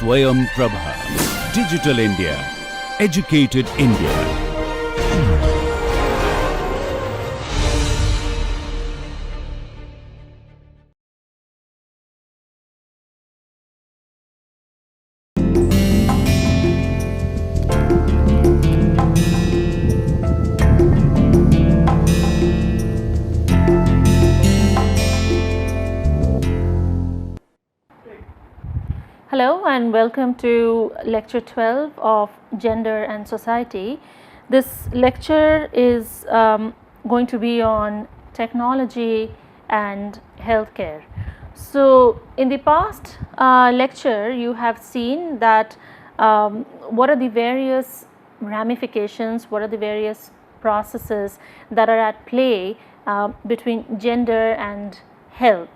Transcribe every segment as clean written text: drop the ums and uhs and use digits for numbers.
Swayam Prabha. Digital India. Educated India. Hello and welcome to Lecture 12 of Gender and Society. This lecture is going to be on technology and healthcare. So, in the past lecture you have seen that what are the various ramifications, what are the various processes that are at play between gender and health.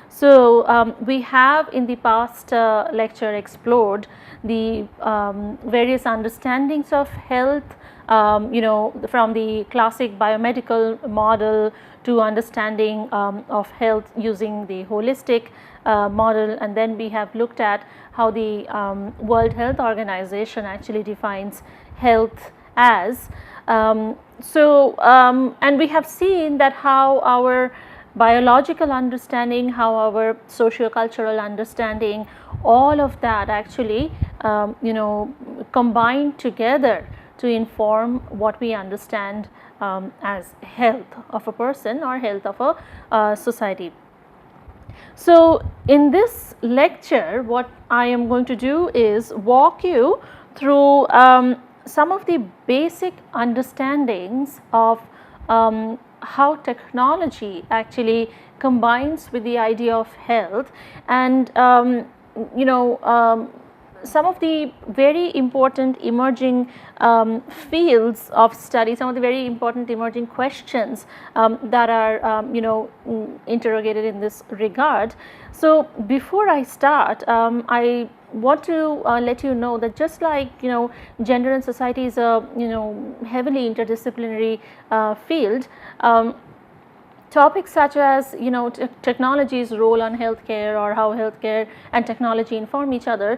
So, we have in the past lecture explored the various understandings of health, from the classic biomedical model to understanding of health using the holistic model, and then we have looked at how the World Health Organization actually defines health as. And we have seen that how our biological understanding, how our socio-cultural understanding, all of that actually combine together to inform what we understand as health of a person or health of a society. So, in this lecture what I am going to do is walk you through some of the basic understandings of how technology actually combines with the idea of health, and some of the very important emerging fields of study, some of the very important emerging questions that are interrogated in this regard. So, before I start, I want to let you know that just like gender and society is a heavily interdisciplinary field, topics such as technology's role on healthcare, or how healthcare and technology inform each other,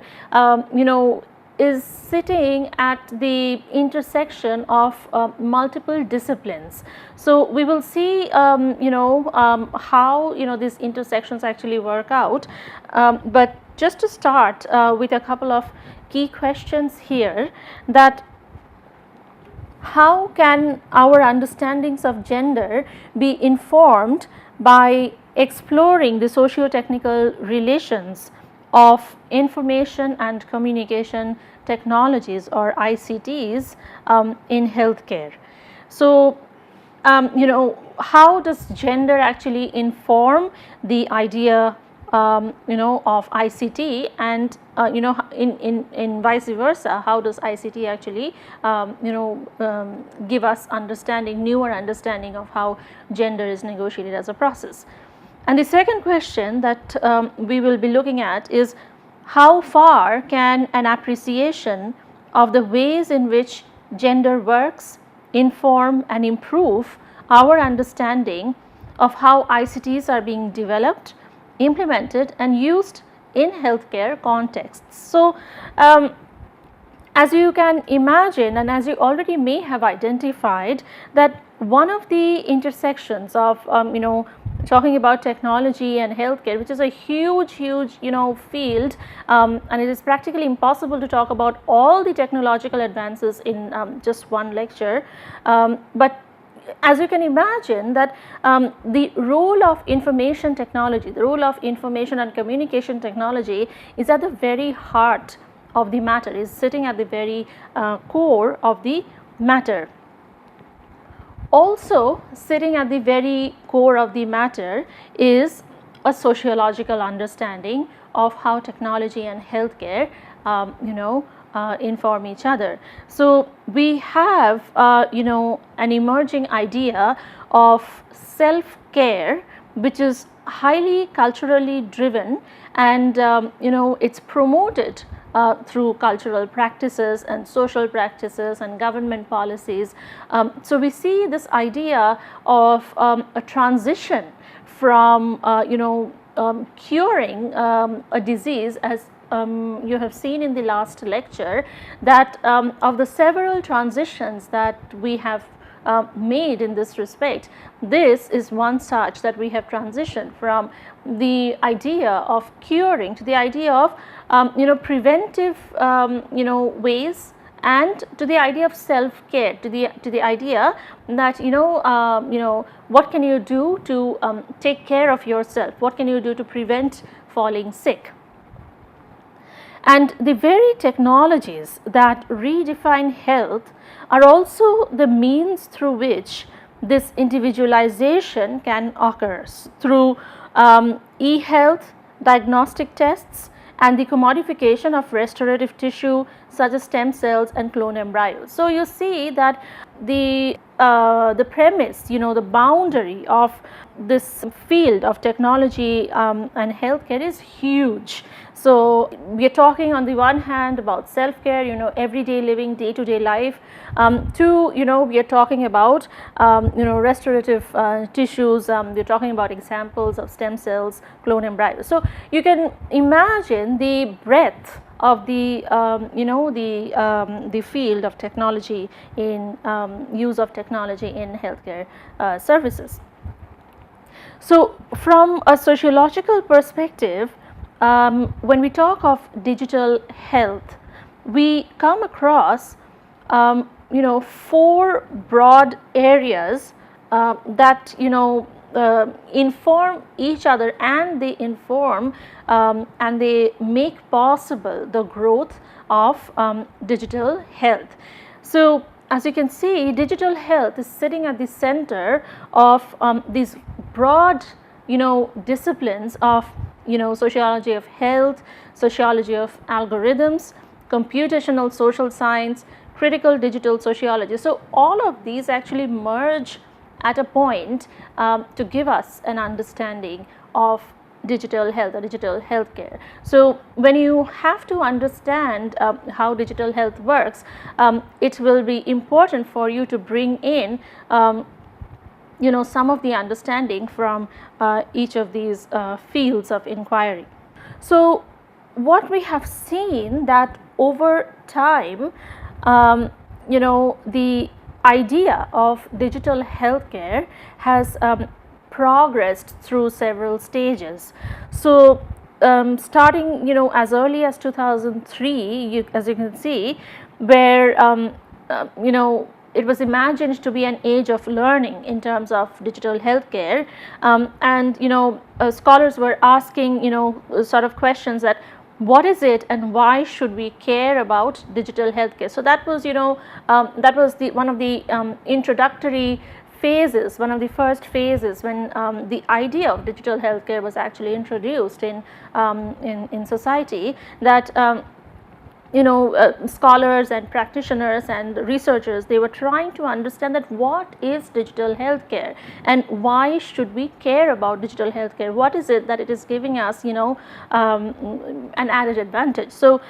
is sitting at the intersection of multiple disciplines. So, we will see how these intersections actually work out, but just to start with a couple of key questions here, that how can our understandings of gender be informed by exploring the socio-technical relations of information and communication technologies, or ICTs, in healthcare. So, how does gender actually inform the idea of ICT, and in vice versa, how does ICT actually give us newer understanding of how gender is negotiated as a process. And the second question that we will be looking at is, how far can an appreciation of the ways in which gender works inform and improve our understanding of how ICTs are being developed, implemented and used in healthcare contexts. So, as you can imagine, and as you already may have identified, that one of the intersections of talking about technology and healthcare, which is a huge field, and it is practically impossible to talk about all the technological advances in just one lecture, but as you can imagine that the role of information technology, the role of information and communication technology is at the very heart of the matter, is sitting at the very core of the matter. Also sitting at the very core of the matter is a sociological understanding of how technology and healthcare inform each other. So, we have an emerging idea of self-care, which is highly culturally driven, and it's promoted through cultural practices and social practices and government policies. So, we see this idea of a transition from curing a disease as you have seen in the last lecture that of the several transitions that we have made in this respect, this is one such that we have transitioned from the idea of curing to the idea of preventive ways, and to the idea of self care, to the idea that what can you do to take care of yourself, what can you do to prevent falling sick. And the very technologies that redefine health are also the means through which this individualization can occur, through e-health, diagnostic tests, and the commodification of restorative tissue such as stem cells and clone embryos. So, you see that the premise, the boundary of this field of technology and healthcare is huge. So, we are talking on the one hand about self-care, everyday living, day-to-day life. Two, we are talking about restorative tissues. We are talking about examples of stem cells, clone embryos. So, you can imagine the breadth of the the field of technology in use of technology in healthcare services. So, from a sociological perspective, when we talk of digital health, we come across 4 broad areas that inform each other, and they inform and they make possible the growth of digital health. So, as you can see, digital health is sitting at the center of these broad disciplines of sociology of health, sociology of algorithms, computational social science, critical digital sociology. So, all of these actually merge at a point to give us an understanding of digital health or digital healthcare. So, when you have to understand how digital health works, it will be important for you to bring in some of the understanding from each of these fields of inquiry. So, what we have seen that over time, the idea of digital healthcare has progressed through several stages. So, starting as early as 2003, as you can see, where it was imagined to be an age of learning in terms of digital healthcare, and scholars were asking sort of questions that what is it and why should we care about digital healthcare. So, that was that was one of the introductory phases, one of the first phases when the idea of digital healthcare was actually introduced in society, that scholars and practitioners and researchers, they were trying to understand that what is digital healthcare and why should we care about digital healthcare, what is it that it is giving us an added advantage. So,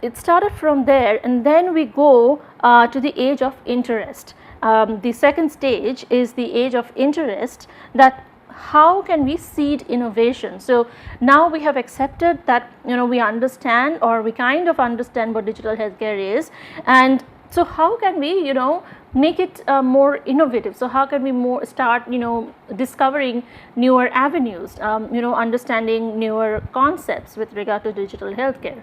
it started from there, and then we go to the age of interest. The second stage is the age of interest, that how can we seed innovation. So, now we have accepted that we understand, or we kind of understand what digital healthcare is, and so how can we make it more innovative. So, how can we start discovering newer avenues, understanding newer concepts with regard to digital healthcare.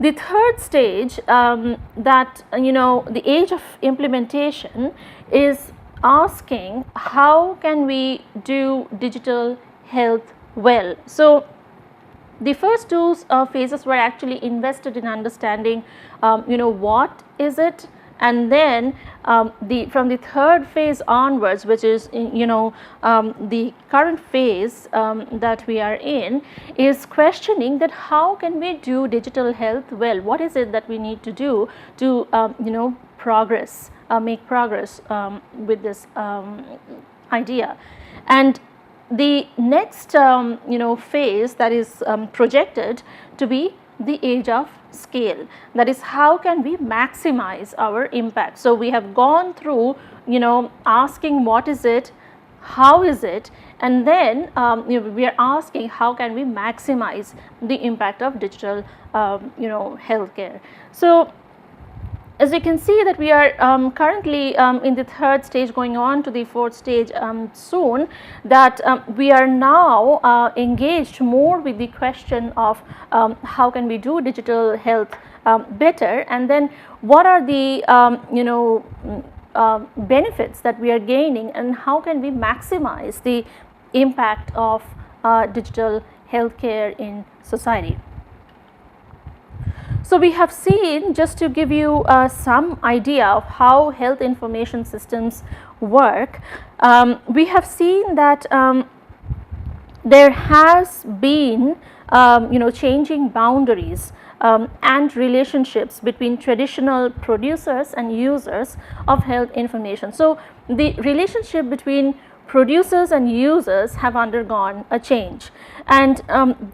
The third stage, that the age of implementation, is asking how can we do digital health well. So, the first 2 phases were actually invested in understanding what is it, and then from the third phase onwards, which is the current phase that we are in, is questioning that how can we do digital health well, what is it that we need to do to progress, make progress with this idea. And the next phase that is projected to be the age of scale, that is how can we maximize our impact. So, we have gone through asking what is it, how is it, and then we are asking how can we maximize the impact of digital healthcare. So as you can see that we are currently in the third stage, going on to the fourth stage soon, that we are now engaged more with the question of how can we do digital health better, and then what are the benefits that we are gaining, and how can we maximize the impact of digital healthcare in society. So we have seen, just to give you some idea of how health information systems work, we have seen that there has been changing boundaries and relationships between traditional producers and users of health information. So the relationship between producers and users have undergone a change, and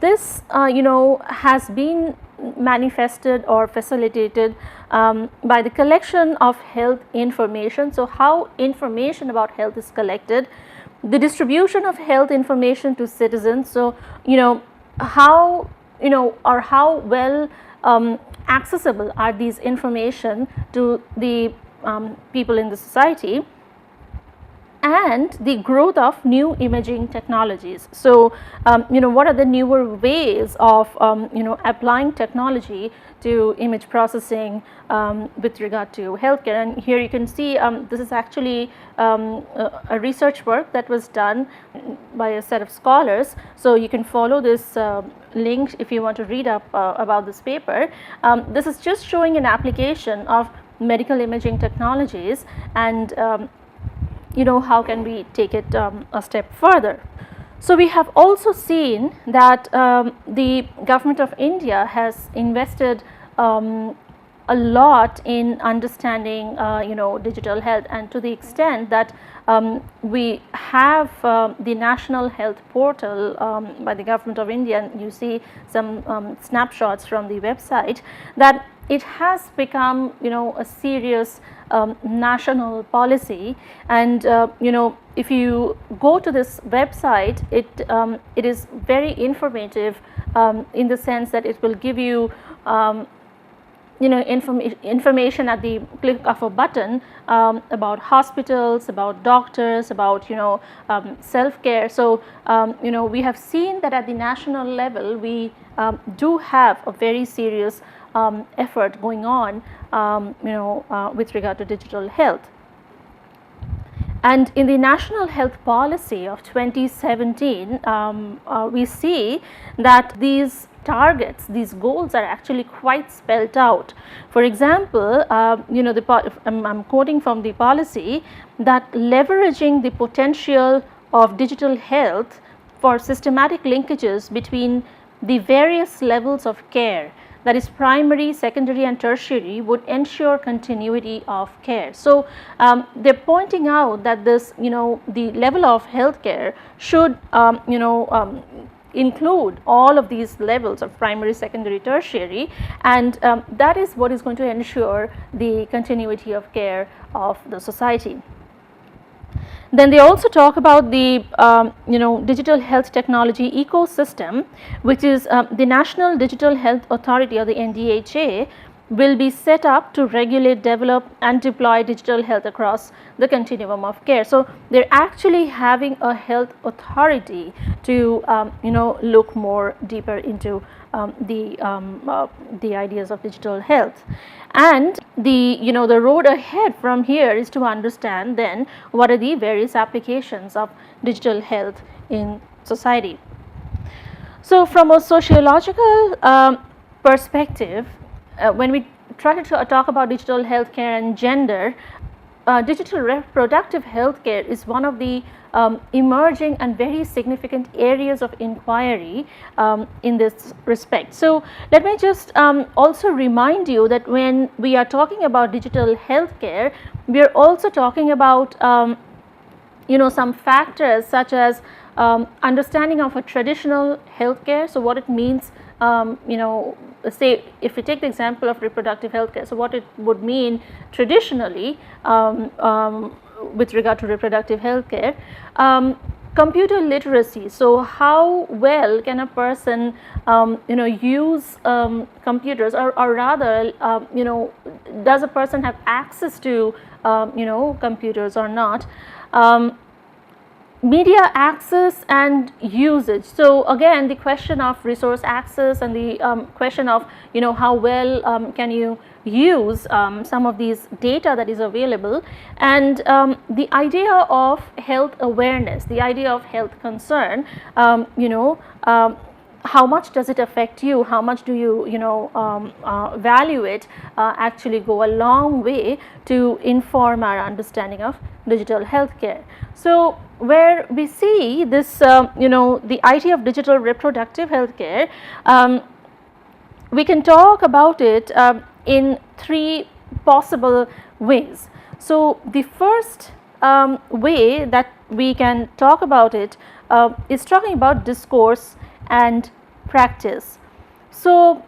this has been manifested or facilitated by the collection of health information. So how information about health is collected, the distribution of health information to citizens. So how or how well accessible are these information to the people in the society, and the growth of new imaging technologies. So what are the newer ways of applying technology to image processing with regard to healthcare. And here you can see this is actually a research work that was done by a set of scholars. So you can follow this link if you want to read up about this paper. This is just showing an application of medical imaging technologies, and how can we take it a step further. So we have also seen that the government of India has invested a lot in understanding digital health, and to the extent that we have the National Health Portal by the government of India, and you see some snapshots from the website, that it has become a serious national policy. And if you go to this website, it is very informative in the sense that it will give you information at the click of a button about hospitals, about doctors, about self-care. So we have seen that at the national level we do have a very serious effort going on with regard to digital health. And in the National Health Policy of 2017, we see that these targets, these goals are actually quite spelled out. For example, I'm quoting from the policy, that leveraging the potential of digital health for systematic linkages between the various levels of care, that is primary, secondary and tertiary, would ensure continuity of care. So they are pointing out that this the level of healthcare should include all of these levels of primary, secondary, tertiary, and that is what is going to ensure the continuity of care of the society. Then they also talk about the digital health technology ecosystem, which is the National Digital Health Authority, or the NDHA, will be set up to regulate, develop and deploy digital health across the continuum of care. So they are actually having a health authority to look more deeper into the ideas of digital health. And the road ahead from here is to understand then what are the various applications of digital health in society. So from a sociological perspective, when we try to talk about digital healthcare and gender, digital reproductive healthcare is one of the emerging and very significant areas of inquiry in this respect. So let me just also remind you that when we are talking about digital healthcare, we are also talking about some factors such as understanding of a traditional healthcare. So what it means, say if we take the example of reproductive healthcare, so what it would mean traditionally with regard to reproductive healthcare, computer literacy. So how well can a person use computers, or rather does a person have access to computers or not. Media access and usage. So again, the question of resource access and the question of how well can you use some of these data that is available, and the idea of health awareness, the idea of health concern. How much does it affect you? How much do you value it? Actually go a long way to inform our understanding of digital healthcare. So where we see this, the idea of digital reproductive healthcare, we can talk about it in three possible ways. So the first way that we can talk about it is talking about discourse and practice. So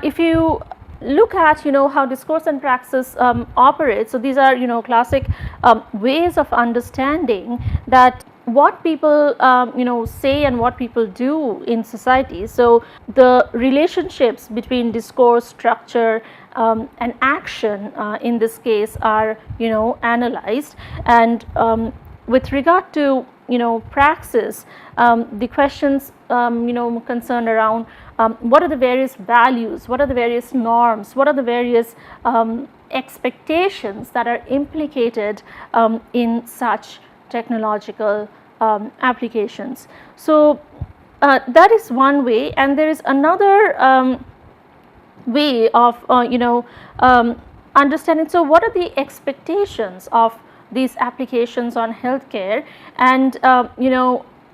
if you look at how discourse and praxis operate, so these are classic ways of understanding that what people say and what people do in society. So the relationships between discourse, structure and action in this case are analyzed, and with regard to praxis, the questions concerned around what are the various values, what are the various norms, what are the various expectations that are implicated in such technological applications. So that is one way, and there is another way of understanding. So what are the expectations of these applications on healthcare, and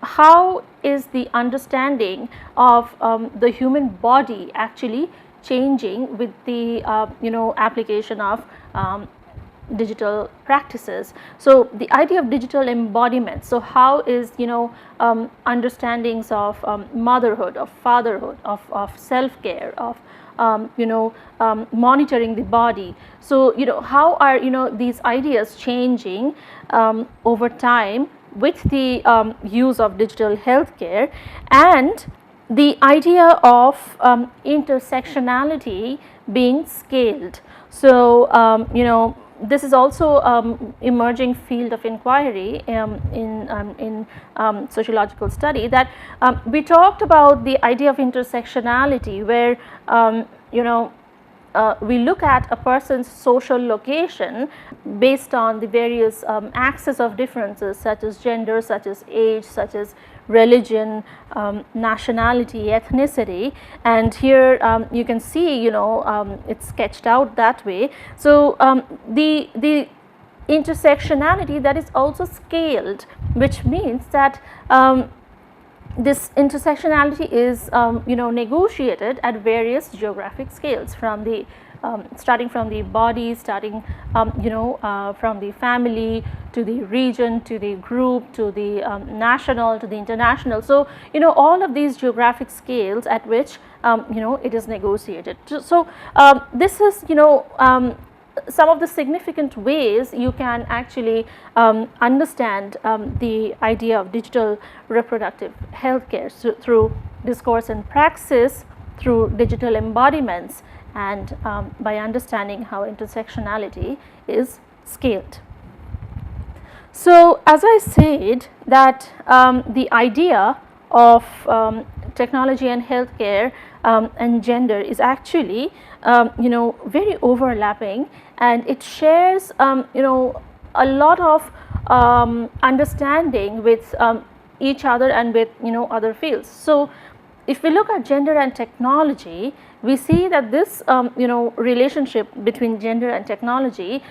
how is the understanding of the human body actually changing with the application of digital practices. So the idea of digital embodiment. So how is understandings of motherhood, of fatherhood, of self-care, of monitoring the body. So how are these ideas changing over time with the use of digital healthcare, and the idea of intersectionality being scaled. So this is also emerging field of inquiry in sociological study, that we talked about the idea of intersectionality, where we look at a person's social location based on the various axes of differences, such as gender, such as age, such as religion, nationality, ethnicity, and here you can see it's sketched out that way. So the intersectionality that is also scaled, which means that this intersectionality is negotiated at various geographic scales, from the starting from the body, starting from the family to the region, to the group, to the national, to the international. So all of these geographic scales at which it is negotiated. So this is some of the significant ways you can actually understand the idea of digital reproductive healthcare, so through discourse and praxis, through digital embodiments, and by understanding how intersectionality is scaled. So as I said, that the idea of technology and healthcare and gender is actually very overlapping, and it shares a lot of understanding with each other and with other fields. So if we look at gender and technology, we see that this relationship between gender and technology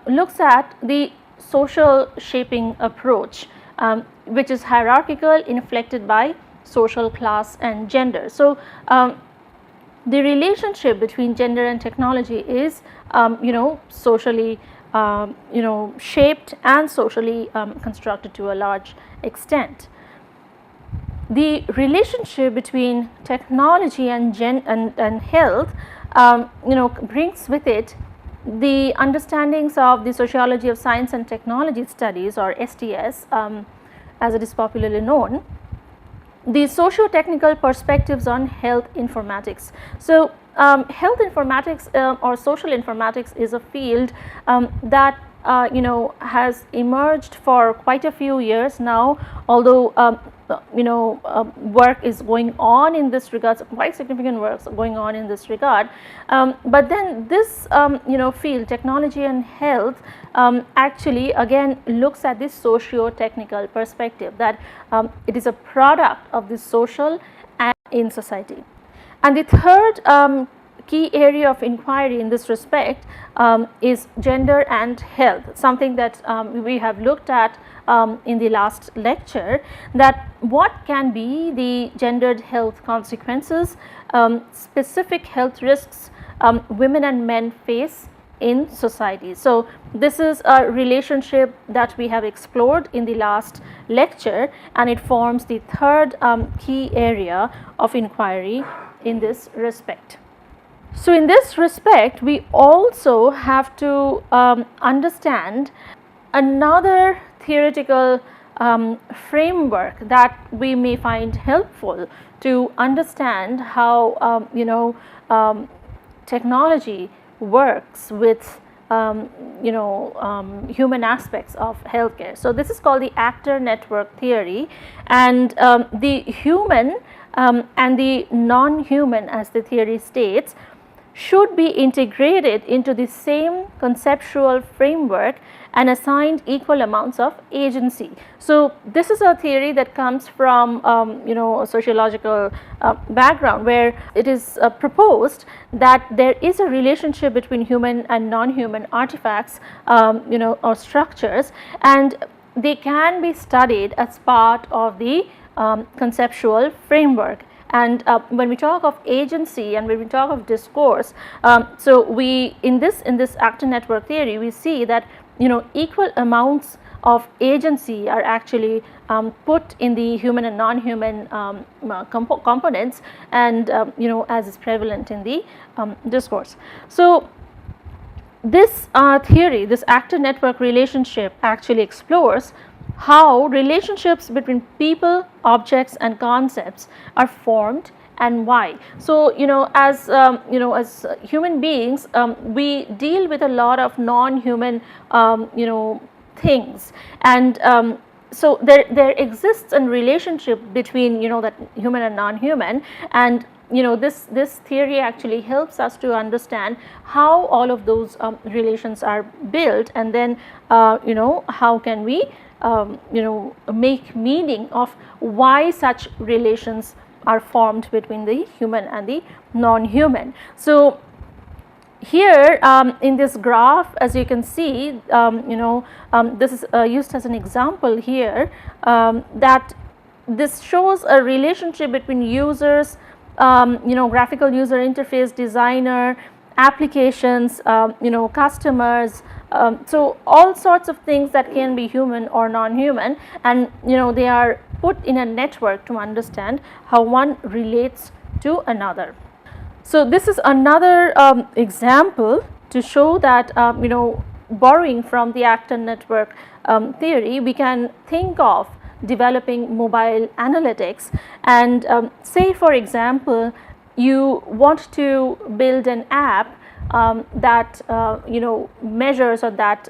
looks at the social shaping approach, which is hierarchical, inflected by social class and gender. So the relationship between gender and technology is socially shaped and socially constructed to a large extent. The relationship between technology and health brings with it the understandings of the sociology of science and technology studies, or STS, as it is popularly known, the socio-technical perspectives on health informatics. So, health informatics or social informatics is a field that has emerged for quite a few years now, although work is going on in this regard, quite significant works going on in this regard. But then this field, technology and health, actually again looks at this socio-technical perspective, that it is a product of the social and in society. And the third key area of inquiry in this respect is gender and health, something that we have looked at in the last lecture, that what can be the gendered health consequences, specific health risks women and men face in society. So, this is a relationship that we have explored in the last lecture, and it forms the third key area of inquiry in this respect. So, in this respect, we also have to understand another theoretical framework that we may find helpful to understand how technology works with human aspects of healthcare. So, this is called the actor network theory, and the human and the non-human, as the theory states, should be integrated into the same conceptual framework and assigned equal amounts of agency. So, this is a theory that comes from a sociological background, where it is proposed that there is a relationship between human and non-human artifacts or structures, and they can be studied as part of the conceptual framework. And when we talk of agency and when we talk of discourse, so we in this actor network theory, we see that equal amounts of agency are actually put in the human and non-human components, and as is prevalent in the discourse. So, this theory, this actor network relationship, actually explores how relationships between people, objects and concepts are formed and why. So, as human beings, we deal with a lot of non-human things, and so there exists a relationship between that human and non-human, and this theory actually helps us to understand how all of those relations are built, and then how can we make meaning of why such relations are formed between the human and the non-human. So, here in this graph, as you can see, this is used as an example here, that this shows a relationship between users, graphical user interface designer, applications, customers, so all sorts of things that can be human or non-human, and they are put in a network to understand how one relates to another. So, this is another example to show that borrowing from the actor network theory, we can think of developing mobile analytics, and say for example you want to build an app that measures, or that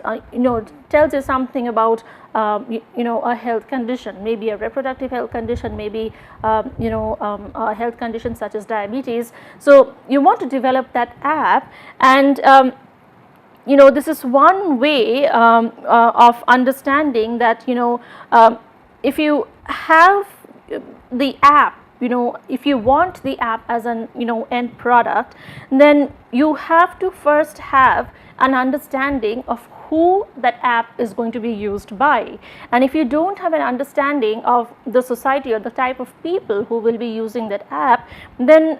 tells you something about a health condition, maybe a reproductive health condition, maybe a health condition such as diabetes. So, you want to develop that app, and this is one way of understanding that if you have the app, if you want the app as an end product, then you have to first have an understanding of who that app is going to be used by. And if you don't have an understanding of the society or the type of people who will be using that app, then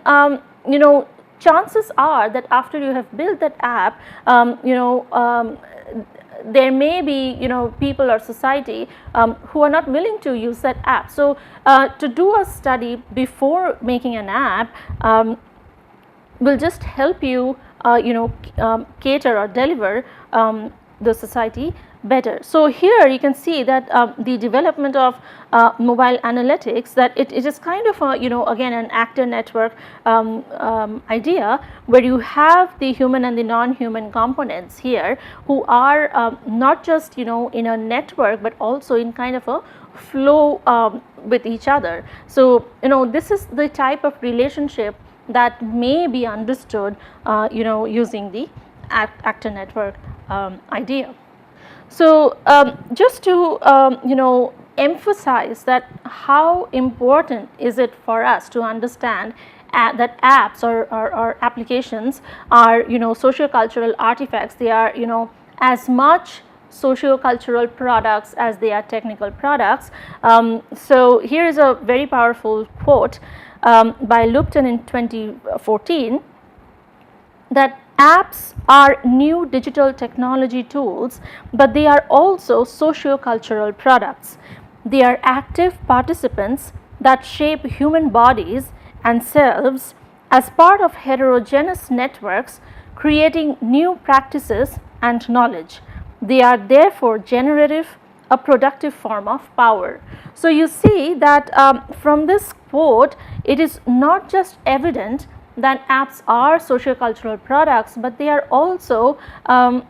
chances are that after you have built that app, there may be people or society who are not willing to use that app. So, to do a study before making an app will just help you cater or deliver the society better. So here you can see that the development of mobile analytics, that it is kind of a, again, an actor network idea, where you have the human and the non-human components here, who are not just in a network, but also in kind of a flow with each other. So this is the type of relationship that may be understood using the actor network idea. So just to emphasize that how important is it for us to understand that apps or applications are socio-cultural artifacts. They are as much socio-cultural products as they are technical products. So here is a very powerful quote by Lupton in 2014, that apps are new digital technology tools, but they are also socio-cultural products. They are active participants that shape human bodies and selves as part of heterogeneous networks, creating new practices and knowledge. They are therefore generative, a productive form of power. So you see that from this quote, it is not just evident that apps are socio-cultural products, but they are also a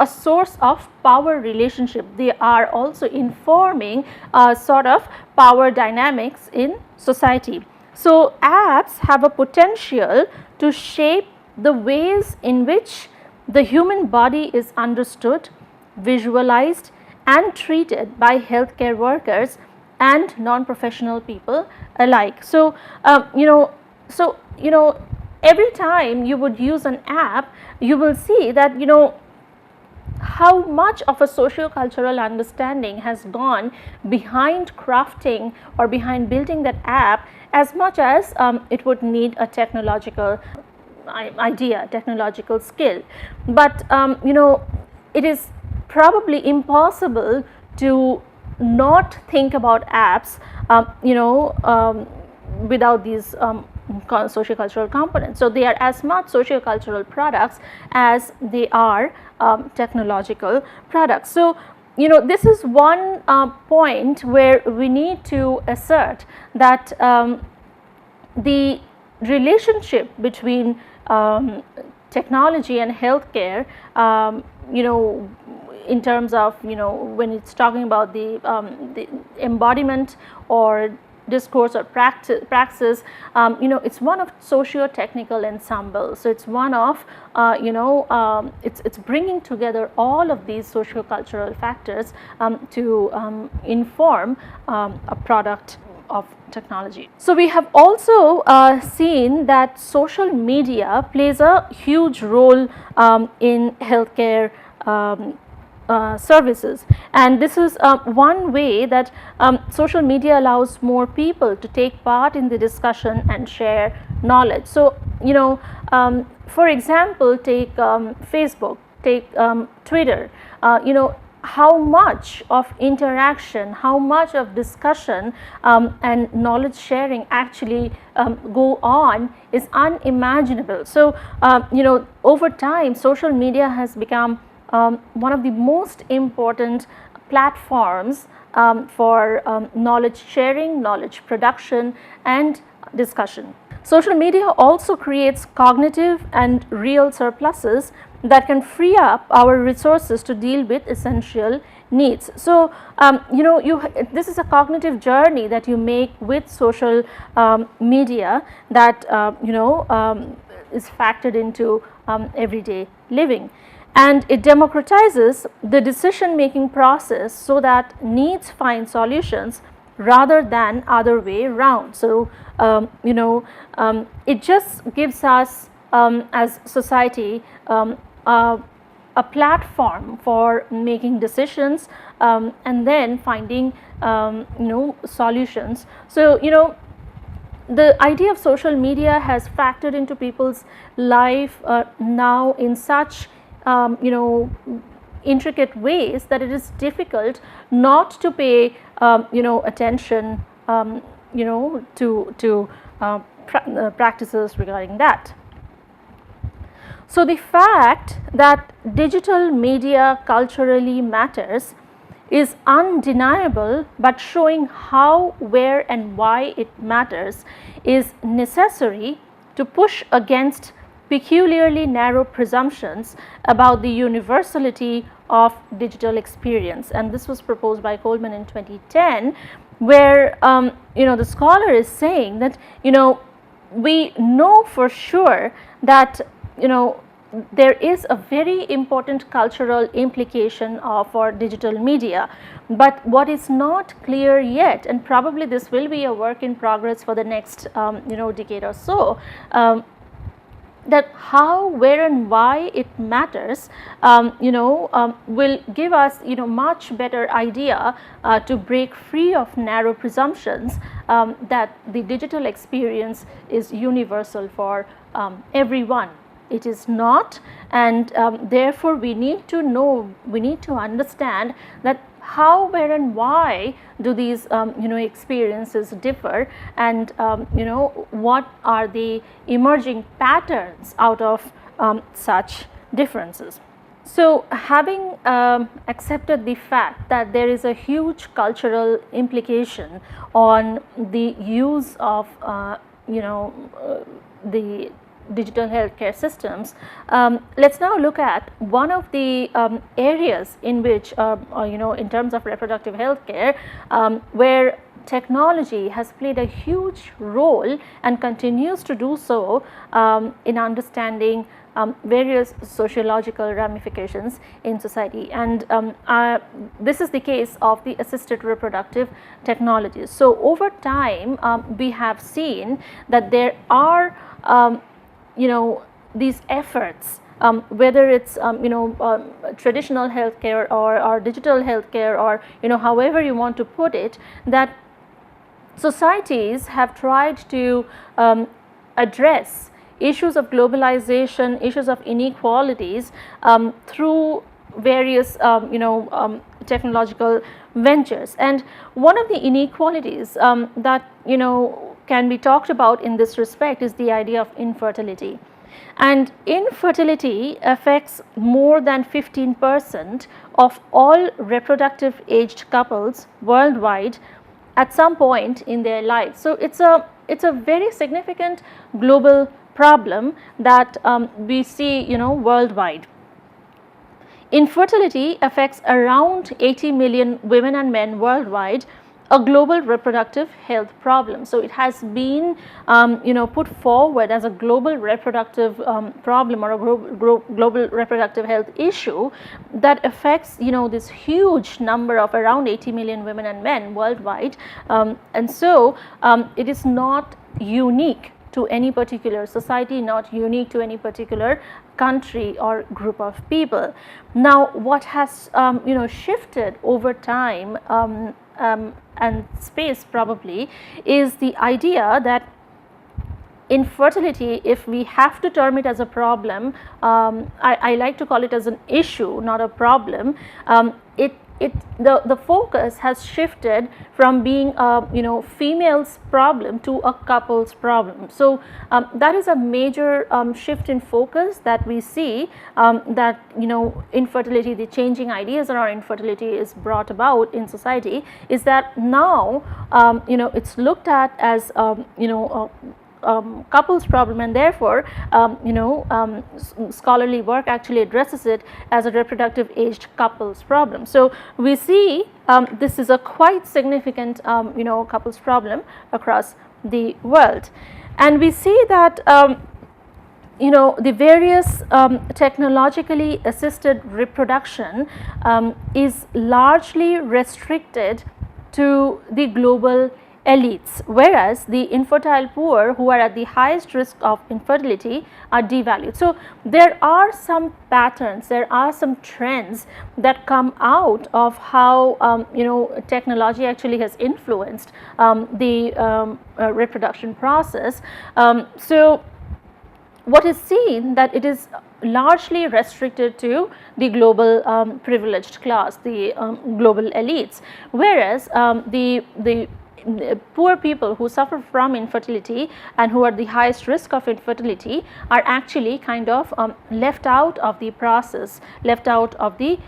source of power relationship. They are also informing sort of power dynamics in society. So apps have a potential to shape the ways in which the human body is understood, visualized and treated by healthcare workers and non-professional people alike. So every time you would use an app, you will see that how much of a socio-cultural understanding has gone behind crafting or behind building that app, as much as it would need a technological idea, technological skill. But it is probably impossible to not think about apps without these socio-cultural components. So they are as much socio-cultural products as they are technological products. So this is one point where we need to assert that the relationship between technology and healthcare, in terms of when it's talking about the embodiment or discourse or praxis, it's one of socio-technical ensemble. So it's one of it's bringing together all of these socio-cultural factors to inform a product of technology. So we have also seen that social media plays a huge role in healthcare services, and this is one way that social media allows more people to take part in the discussion and share knowledge. So for example, take Facebook, take Twitter. How much of interaction, how much of discussion and knowledge sharing actually go on is unimaginable. So over time, social media has become one of the most important platforms for knowledge sharing, knowledge production and discussion. Social media also creates cognitive and real surpluses that can free up our resources to deal with essential needs. So this is a cognitive journey that you make with social media that is factored into everyday living. And it democratizes the decision making process so that needs find solutions rather than other way around. So it just gives us as society a platform for making decisions and then finding solutions. So the idea of social media has factored into people's life now in such intricate ways that it is difficult not to pay attention to practices regarding that. So, the fact that digital media culturally matters is undeniable, but showing how, where and why it matters is necessary to push against peculiarly narrow presumptions about the universality of digital experience. And this was proposed by Coleman in 2010, where the scholar is saying that we know for sure that there is a very important cultural implication for digital media, but what is not clear yet, and probably this will be a work in progress for the next decade or so, that how, where and why it matters will give us much better idea to break free of narrow presumptions that the digital experience is universal for everyone. It is not, and therefore we need to know, we need to understand that how, where and why do these experiences differ, and what are the emerging patterns out of such differences. So, having accepted the fact that there is a huge cultural implication on the use of the digital healthcare systems, let's now look at one of the areas in which in terms of reproductive healthcare where technology has played a huge role and continues to do so in understanding various sociological ramifications in society, and this is the case of the assisted reproductive technologies. So, over time we have seen that there are these efforts, whether it's traditional healthcare or digital healthcare, or however you want to put it, that societies have tried to address issues of globalization, issues of inequalities through various technological ventures. And one of the inequalities that can be talked about in this respect is the idea of infertility. And infertility affects more than 15% of all reproductive aged couples worldwide at some point in their lives. So, it's a very significant global problem that we see worldwide. Infertility affects around 80 million women and men worldwide, a global reproductive health problem. So, it has been put forward as a global reproductive problem, or a global reproductive health issue that affects this huge number of around 80 million women and men worldwide, and so it is not unique to any particular society, not unique to any particular country or group of people. Now, what has shifted over time and space probably is the idea that infertility, if we have to term it as a problem, I like to call it as an issue, not a problem. The focus has shifted from being a female's problem to a couple's problem. So, that is a major shift in focus that we see, that infertility, the changing ideas around infertility is brought about in society, is that now it's looked at as couples problem, and therefore scholarly work actually addresses it as a reproductive aged couples problem. So, we see this is a quite significant couples problem across the world, and we see that the various technologically assisted reproduction is largely restricted to the global elites, whereas the infertile poor, who are at the highest risk of infertility, are devalued. So, there are some patterns, there are some trends that come out of how technology actually has influenced the reproduction process. So, what is seen that it is largely restricted to the global privileged class, the global elites, whereas the poor people who suffer from infertility and who are the highest risk of infertility are actually kind of left out of the process, left out of the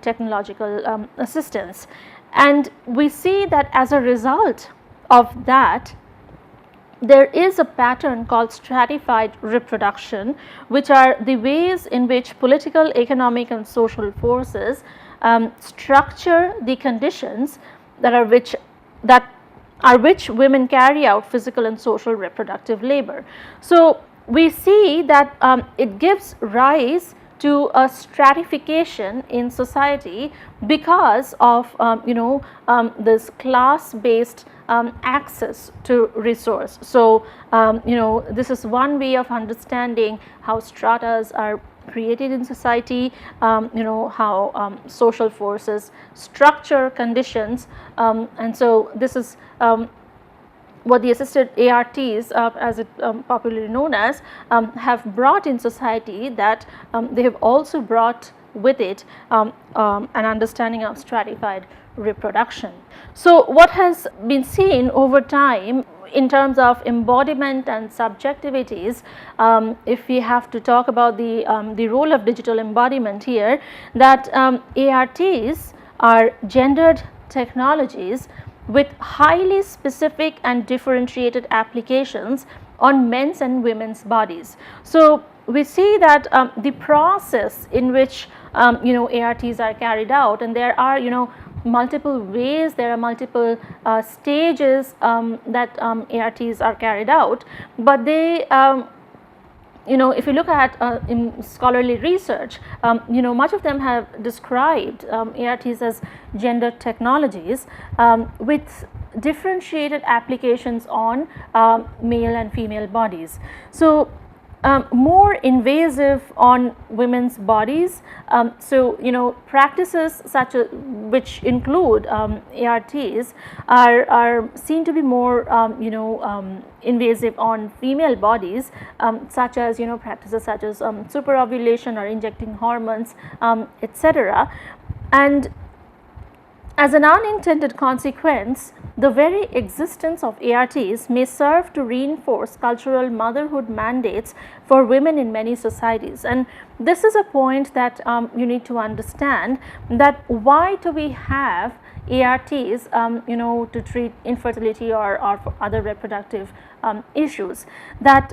technological assistance. And we see that as a result of that, there is a pattern called stratified reproduction, which are the ways in which political, economic and social forces structure the conditions that are which women carry out physical and social reproductive labor. So we see that it gives rise to a stratification in society because of this class based access to resource. So this is one way of understanding how stratas are created in society, how social forces structure conditions, and so this is what the assisted ARTs, as it popularly known as, have brought in society, that they have also brought with it an understanding of stratified reproduction. So what has been seen over time in terms of embodiment and subjectivities, if we have to talk about the role of digital embodiment here, that ARTs are gendered technologies with highly specific and differentiated applications on men's and women's bodies. So we see that the process in which ARTs are carried out, and there are multiple ways, there are multiple stages that ARTs are carried out, but they if you look at in scholarly research, much of them have described ARTs as gender technologies with differentiated applications on male and female bodies. So more invasive on women's bodies. So practices such as which include ARTs are seen to be more invasive on female bodies, such as practices such as superovulation or injecting hormones, etc. And as an unintended consequence, the very existence of ARTs may serve to reinforce cultural motherhood mandates for women in many societies. And this is a point that you need to understand, that why do we have ARTs to treat infertility or for other reproductive issues, that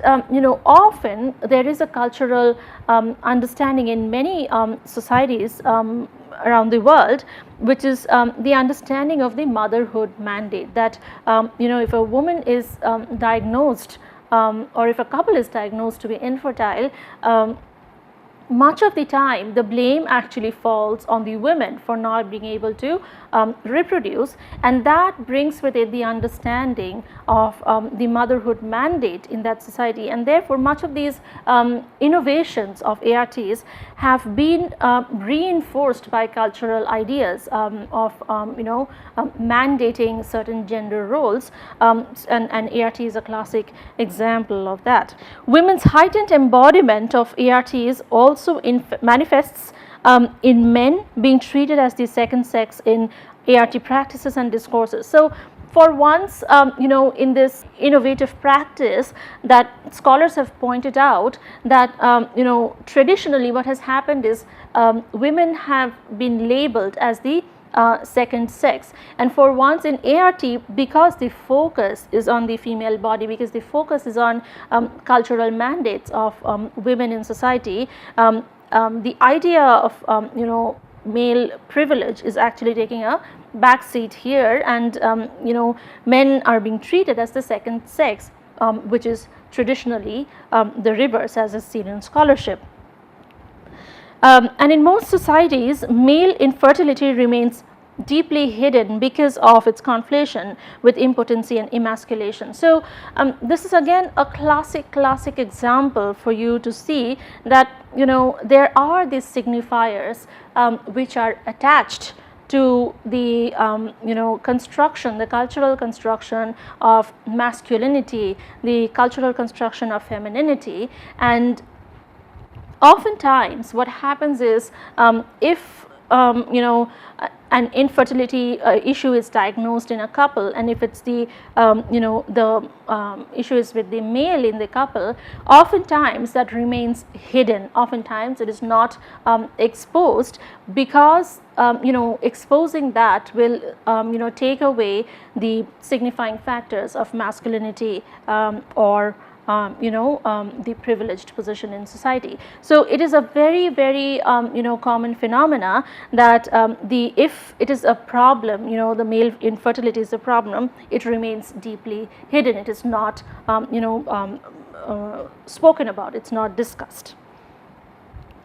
often there is a cultural understanding in many societies around the world, which is the understanding of the motherhood mandate, that if a woman is diagnosed or if a couple is diagnosed to be infertile, much of the time the blame actually falls on the women for not being able to reproduce, and that brings with it the understanding of the motherhood mandate in that society. And therefore much of these innovations of ARTs have been reinforced by cultural ideas of mandating certain gender roles, and ART is a classic example of that. Women's heightened embodiment of ARTs also manifests in men being treated as the second sex in ART practices and discourses. So for once, in this innovative practice, that scholars have pointed out that traditionally what has happened is women have been labeled as the second sex, and for once in ART, because the focus is on the female body, because the focus is on cultural mandates of women in society, the idea of male privilege is actually taking a backseat here, and men are being treated as the second sex, which is traditionally the reverse, as is seen in scholarship. And in most societies, male infertility remains deeply hidden because of its conflation with impotency and emasculation. So this is again a classic example for you to see that there are these signifiers which are attached to the construction, the cultural construction of masculinity, the cultural construction of femininity. And oftentimes what happens is if an infertility issue is diagnosed in a couple, and if it's the issue is with the male in the couple, oftentimes that remains hidden. Oftentimes it is not exposed, because exposing that will take away the signifying factors of masculinity or the privileged position in society. So it is a very, very common phenomena that if it is a problem, the male infertility is a problem, it remains deeply hidden. It is not spoken about. It's not discussed.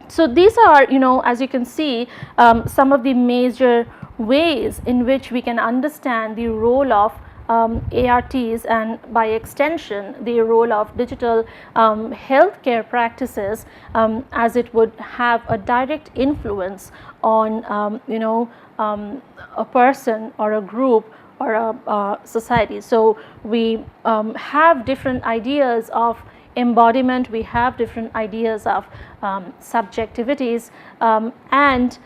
So these are, as you can see, some of the major ways in which we can understand the role of ARTs, and by extension the role of digital healthcare practices, as it would have a direct influence on a person or a group or a society. So we have different ideas of embodiment, we have different ideas of subjectivities, and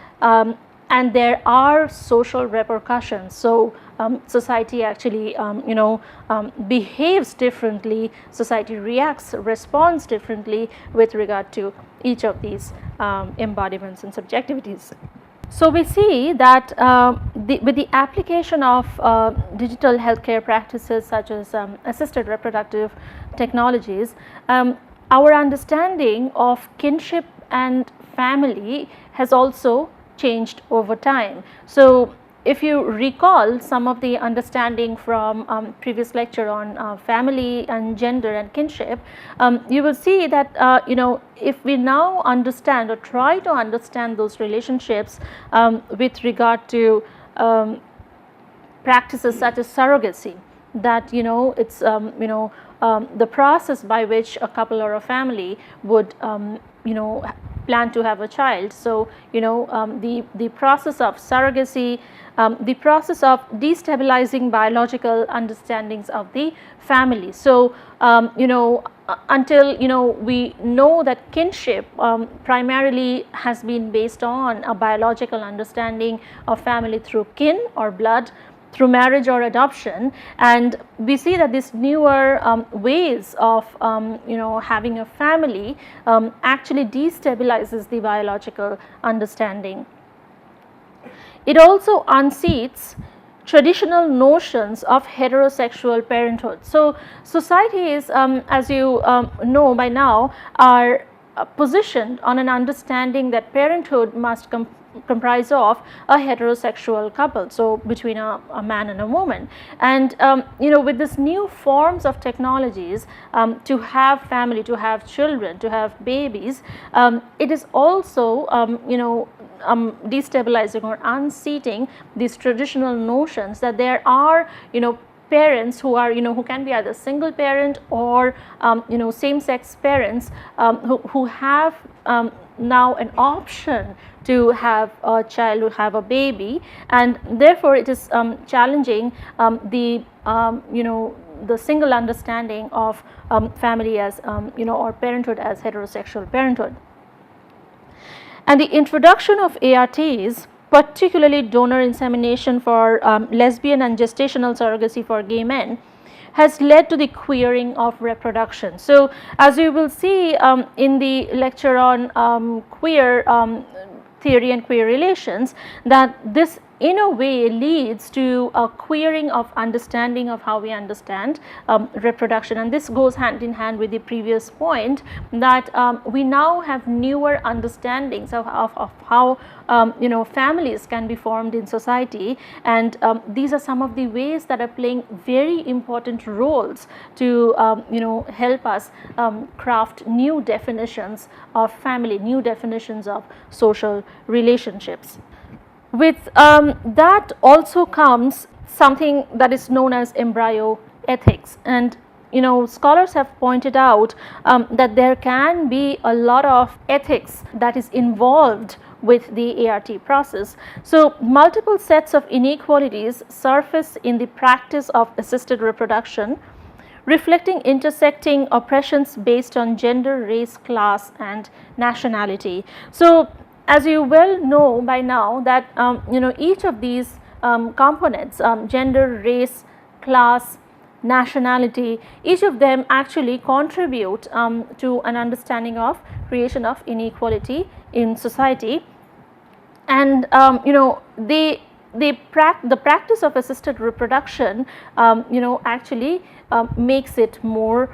there are social repercussions. So society actually behaves differently, society responds differently with regard to each of these embodiments and subjectivities. So we see that with the application of digital healthcare practices such as assisted reproductive technologies, our understanding of kinship and family has also changed over time. So if you recall some of the understanding from previous lecture on family and gender and kinship, you will see that if we now understand or try to understand those relationships with regard to practices such as surrogacy, that it's the process by which a couple or a family would plan to have a child. So the process of surrogacy, the process of destabilizing biological understandings of the family. So until we know that kinship primarily has been based on a biological understanding of family through kin or blood, through marriage or adoption, and we see that these newer ways of having a family actually destabilizes the biological understanding. It also unseats traditional notions of heterosexual parenthood. So societies, as you know by now, are positioned on an understanding that parenthood must comprise of a heterosexual couple, so between a man and a woman. And with this new forms of technologies, to have family, to have children, to have babies, it is also destabilizing or unseating these traditional notions that there are parents who are who can be either single parent or same sex parents who have now an option to have a child, to have a baby, and therefore it is challenging the single understanding of family as or parenthood as heterosexual parenthood. And the introduction of ARTs, particularly donor insemination for lesbian and gestational surrogacy for gay men, has led to the queering of reproduction. So as you will see in the lecture on queer theory and queer relations, that this in a way leads to a queering of understanding of how we understand reproduction, and this goes hand in hand with the previous point that we now have newer understandings of how families can be formed in society, and these are some of the ways that are playing very important roles to help us craft new definitions of family, new definitions of social relationships. With that also comes something that is known as embryo ethics, and scholars have pointed out that there can be a lot of ethics that is involved with the ART process. So multiple sets of inequalities surface in the practice of assisted reproduction, reflecting intersecting oppressions based on gender, race, class, and nationality. So as you well know by now that each of these components, gender, race, class, nationality, each of them actually contribute to an understanding of creation of inequality in society. And the practice of assisted reproduction actually makes it more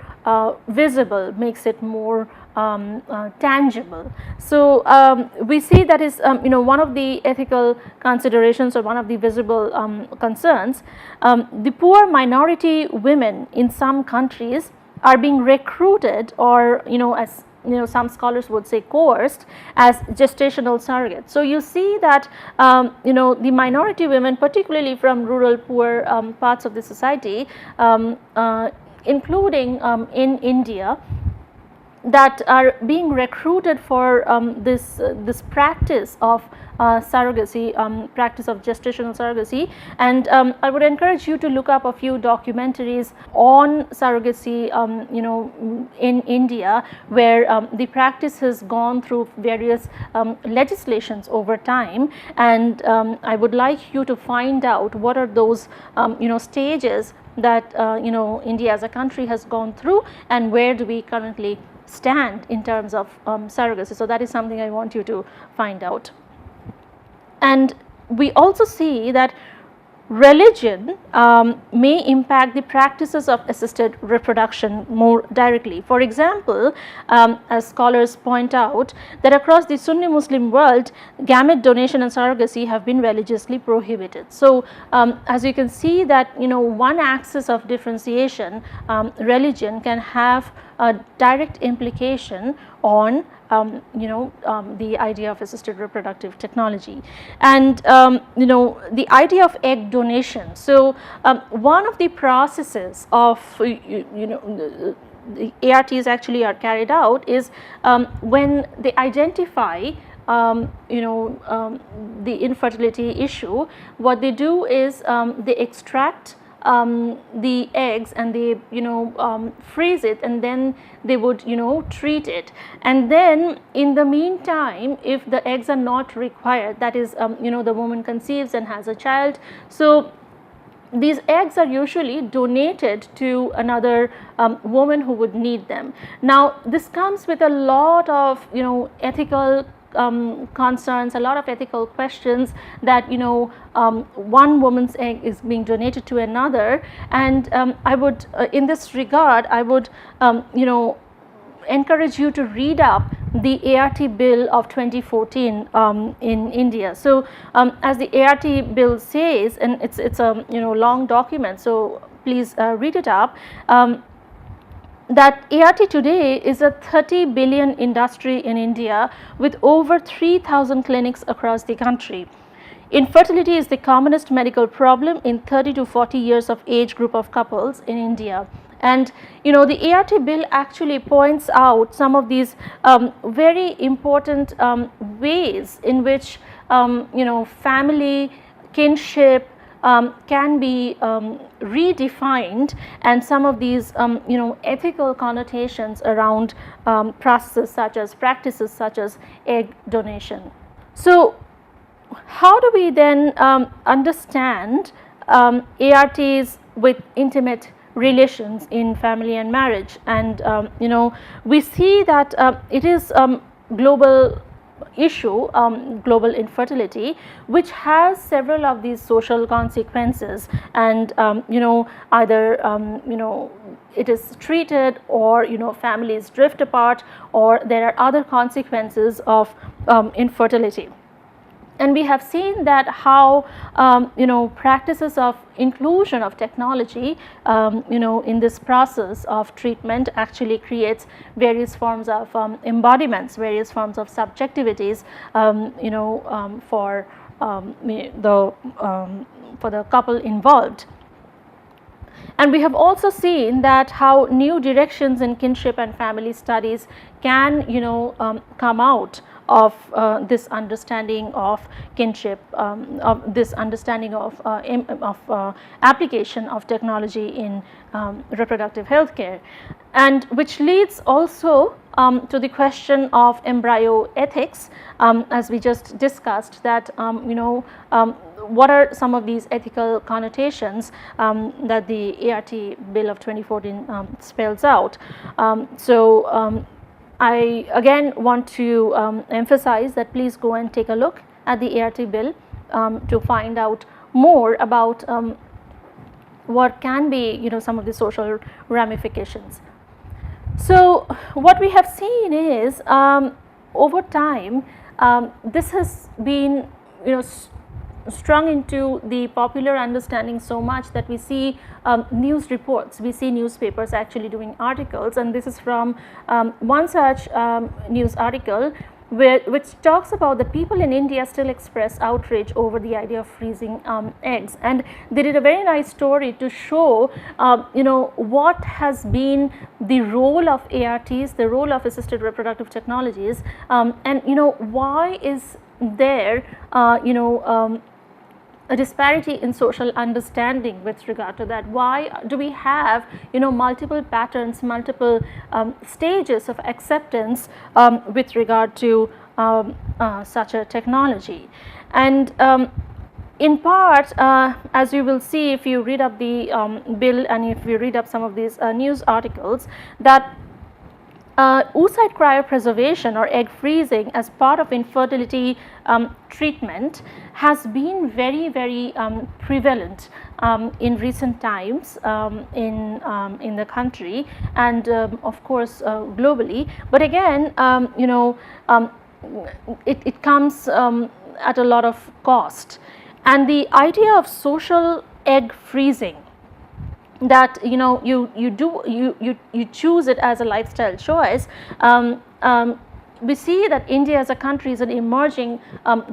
visible, makes it more tangible. So we see that is one of the ethical considerations or one of the visible concerns. The poor minority women in some countries are being recruited, or as some scholars would say coerced, as gestational surrogates. So you see that the minority women, particularly from rural poor parts of the society, including in India, that are being recruited for this practice of surrogacy, practice of gestational surrogacy. And I would encourage you to look up a few documentaries on surrogacy in India, where the practice has gone through various legislations over time. And I would like you to find out what are those stages that India as a country has gone through, and where do we currently stand in terms of surrogacy. So that is something I want you to find out. And we also see that religion may impact the practices of assisted reproduction more directly. For example, as scholars point out, that across the Sunni Muslim world, gamete donation and surrogacy have been religiously prohibited. So as you can see that one axis of differentiation, religion, can have a direct implication on the idea of assisted reproductive technology. And the idea of egg donation. So one of the processes of the ARTs actually are carried out is when they identify the infertility issue, what they do is they extract the eggs and they freeze it, and then they would treat it. And then in the meantime, if the eggs are not required, that is the woman conceives and has a child, so these eggs are usually donated to another woman who would need them. Now this comes with a lot of ethical concerns, a lot of ethical questions, that one woman's egg is being donated to another. And I would in this regard, I would encourage you to read up the ART bill of 2014 in India. So as the ART bill says, and it's a long document, so please read it up, that ART today is a 30 billion industry in India with over 3,000 clinics across the country. Infertility is the commonest medical problem in 30 to 40 years of age group of couples in India. And the ART bill actually points out some of these very important ways in which family, kinship, can be redefined, and some of these ethical connotations around processes practices such as egg donation. So how do we then understand ARTs with intimate relations in family and marriage? And we see that it is global issue, global infertility, which has several of these social consequences, and either it is treated, or families drift apart, or there are other consequences of infertility. And we have seen that how practices of inclusion of technology in this process of treatment actually creates various forms of embodiments, various forms of subjectivities for the couple involved. And we have also seen that how new directions in kinship and family studies can come out of this understanding of kinship, of this understanding of application of technology in reproductive health care, and which leads also to the question of embryo ethics, as we just discussed, that what are some of these ethical connotations that the ART Bill of 2014 spells out. I again want to emphasize that please go and take a look at the ART bill to find out more about what can be some of the social ramifications. So what we have seen is over time this has been strung into the popular understanding so much that we see news reports, we see newspapers actually doing articles, and this is from one such news article which talks about the people in India still express outrage over the idea of freezing eggs, and they did a very nice story to show what has been the role of ARTs, the role of assisted reproductive technologies, and why is there a disparity in social understanding with regard to that. Why do we have multiple patterns, multiple stages of acceptance with regard to such a technology? And in part, as you will see if you read up the bill and if you read up some of these news articles, that oocyte cryopreservation or egg freezing as part of infertility treatment has been very, very prevalent in recent times in the country and of course globally. But again, it comes at a lot of cost, and the idea of social egg freezing, that you choose it as a lifestyle choice. We see that India as a country is an emerging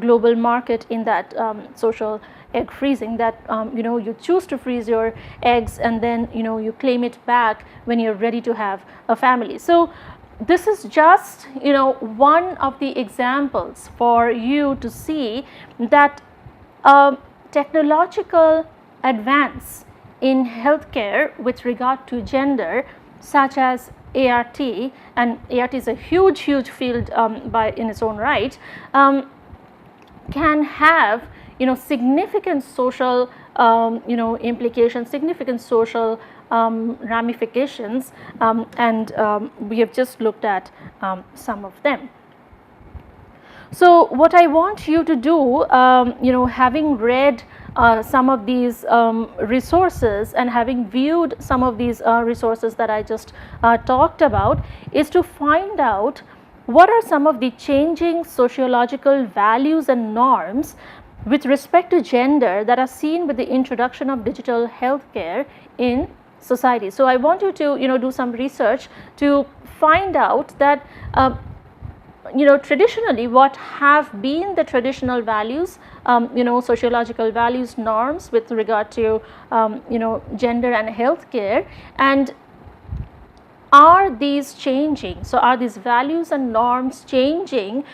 global market in that social egg freezing, that you choose to freeze your eggs and then you claim it back when you're ready to have a family. So this is just one of the examples for you to see that technological advance in healthcare with regard to gender, such as ART, and ART is a huge field in its own right, can have significant social implications, significant social ramifications, and we have just looked at some of them. So what I want you to do, having read some of these resources and having viewed some of these resources that I just talked about, is to find out what are some of the changing sociological values and norms with respect to gender that are seen with the introduction of digital healthcare in society. So I want you to do some research to find out that traditionally what have been the traditional values, sociological values, norms with regard to gender and healthcare, and are these changing? So are these values and norms changing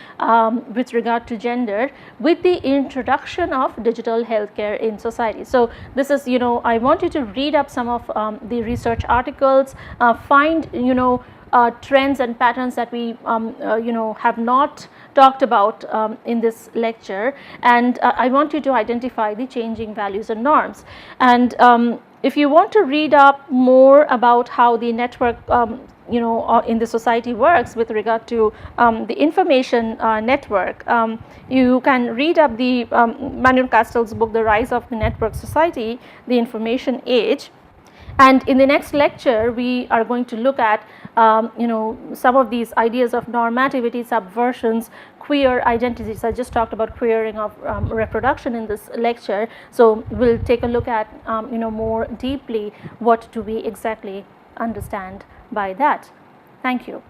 with regard to gender with the introduction of digital healthcare in society? So this is, I want you to read up some of the research articles, find trends and patterns that we have not talked about in this lecture, and I want you to identify the changing values and norms. And if you want to read up more about how the network in the society works with regard to the information network, you can read up the Manuel Castell's book, The Rise of the Network Society, The Information Age. And in the next lecture, we are going to look at some of these ideas of normativity, subversions, queer identities. I just talked about queering of reproduction in this lecture. So we'll take a look at more deeply what do we exactly understand by that. Thank you.